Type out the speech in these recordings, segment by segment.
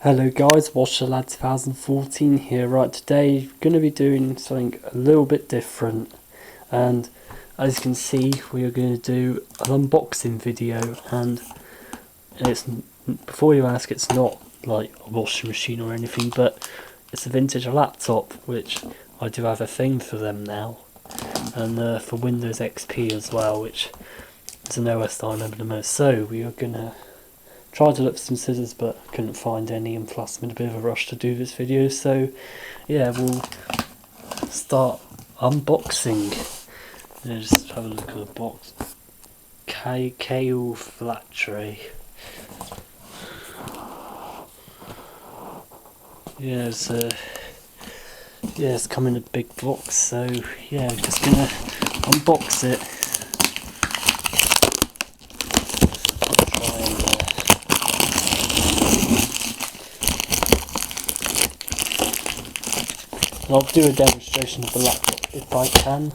Hello guys, Lad 2014 here. Right, today going to be doing something a little bit different, and as you can see we are going to do an unboxing video. And it's, before you ask, it's not like a washing machine or anything, but it's a vintage laptop, which I do have a thing for them now, and for Windows XP as well, which is an OS that I remember the most. So we are going to tried to look for some scissors but couldn't find any, and plus I'm in a bit of a rush to do this video, so yeah, we'll start unboxing. Just have a look at the box. Kale flat tray. Yeah, it's come in a big box, so yeah, I'm just gonna unbox it. I'll do a demonstration of the laptop if I can.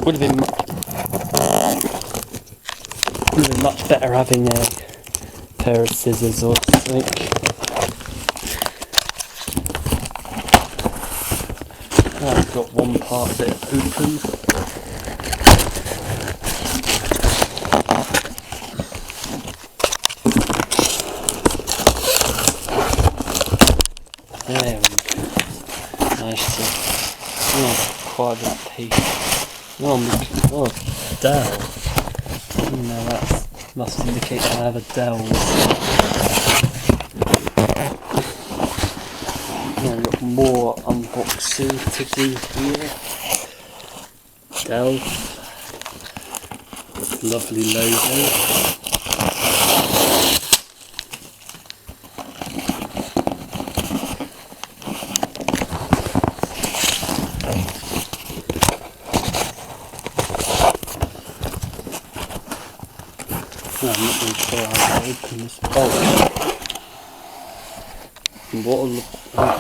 Would have been much better having a pair of scissors or something. I've got one part of it open. There we go. Nice to quite a bit of paper. Oh, Dell. No, that must indicate I have a Dell. Yeah, we've got more unboxing to do here. Dell. Lovely logo. I'm not really sure how to open this box. And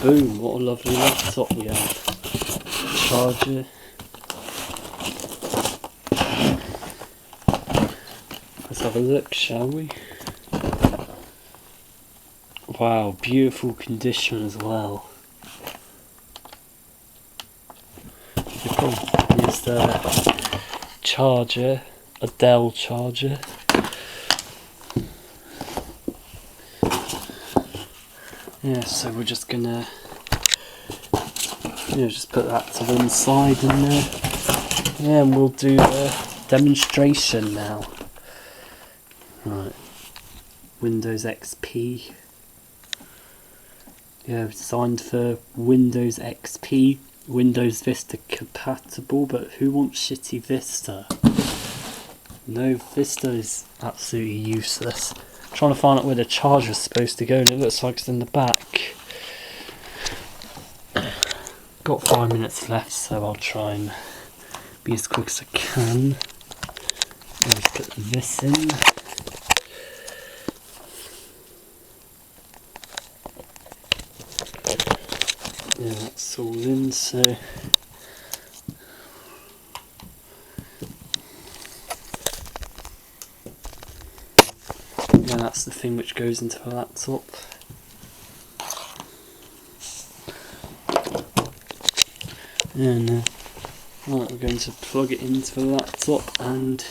boom, what a lovely laptop we have. Charger. Let's have a look, shall we? Wow, beautiful condition as well. Here's the charger, a Dell charger. Yeah, so we're just gonna just put that to one side, and yeah, and we'll do a demonstration now. Right, Windows XP. Yeah, designed for Windows XP, Windows Vista compatible, but who wants shitty Vista? No, Vista is absolutely useless. Trying to find out where the charger is supposed to go, and it looks like it's in the back. Got 5 minutes left, so I'll try and be as quick as I can. Let's put this in. Yeah, that's all in, so yeah, that's the thing which goes into the laptop. And right, we're going to plug it into the laptop, and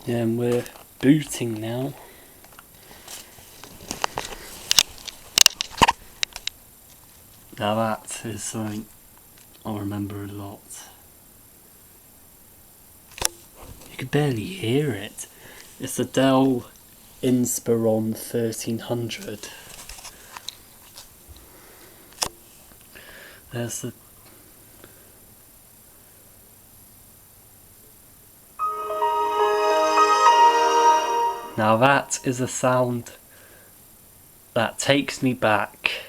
yeah, and we're booting now. Now that is something I remember a lot. You could barely hear it. It's a Dell Inspiron 1300. There's the... Now that is a sound that takes me back.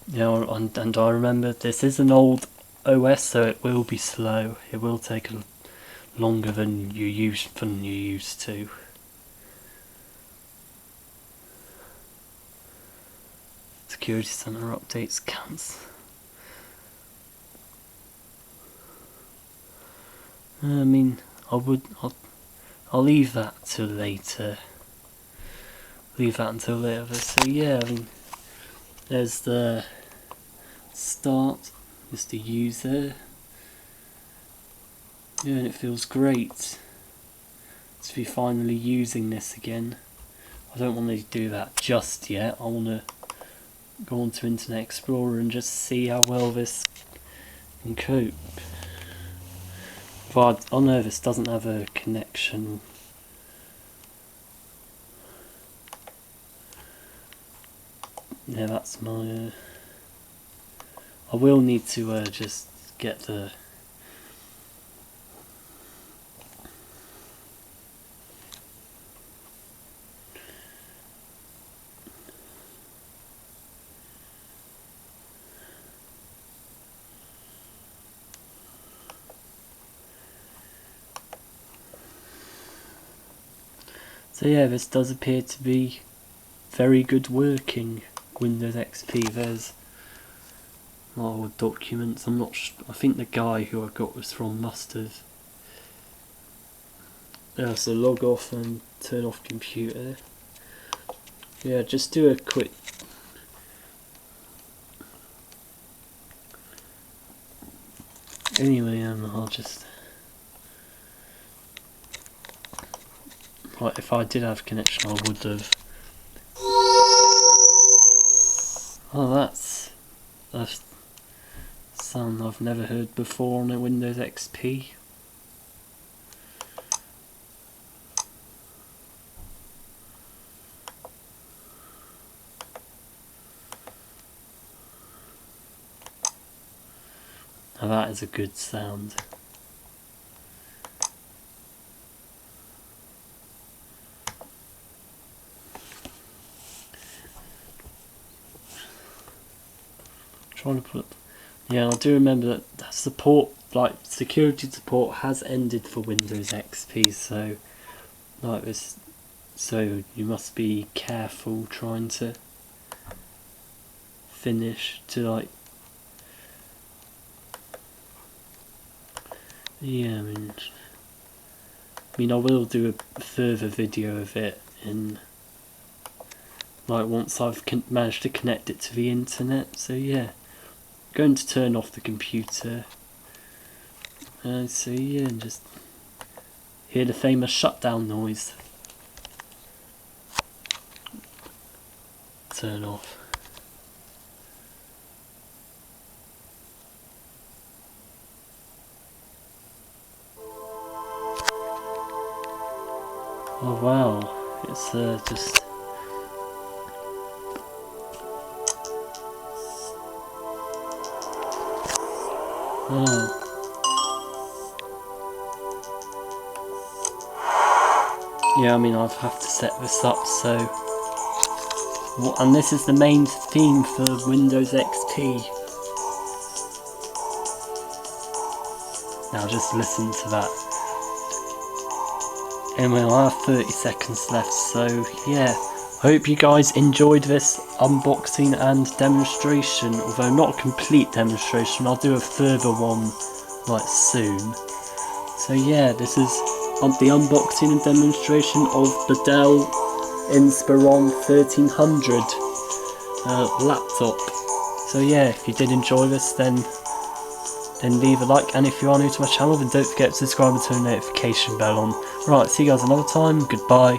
You know, and I remember this is an old OS, so it will be slow. It will take longer than you used to. Security Center updates counts. I mean, I'll leave that till later. Leave that until later. So yeah, I mean, there's the start, is the user. Yeah, and it feels great to be finally using this again. I don't want to do that just yet. I want to go on to Internet Explorer and just see how well this can cope. But I know this doesn't have a connection. Yeah, that's my... I will need to just get the... So yeah, this does appear to be very good working Windows XP. There's a lot of documents. I'm not I think the guy who I got this from must have... Yeah, so log off and turn off computer. Yeah, just do a quick... Anyway, I'll just... Like, if I did have connection, I would have... Oh, that's a sound I've never heard before on a Windows XP. Now that is a good sound. Trying to put... Yeah, I do remember that support, like security support, has ended for Windows XP. So, like this, so you must be careful trying to finish to like... Yeah, I mean, I will do a further video of it in, like, once I've managed to connect it to the internet. So yeah, going to turn off the computer. So yeah, and just hear the famous shutdown noise. Turn off. Oh wow, it's just... Oh. Yeah, I mean, I'll have to set this up, so... And this is the main theme for Windows XP. Now just listen to that. Anyway, I have 30 seconds left, so yeah. I hope you guys enjoyed this unboxing and demonstration, although not a complete demonstration. I'll do a further one like soon. So yeah, this is the unboxing and demonstration of the Dell Inspiron 1300 laptop. So yeah, if you did enjoy this, then leave a like, and if you are new to my channel, then don't forget to subscribe and turn the notification bell on. Right, see you guys another time. Goodbye.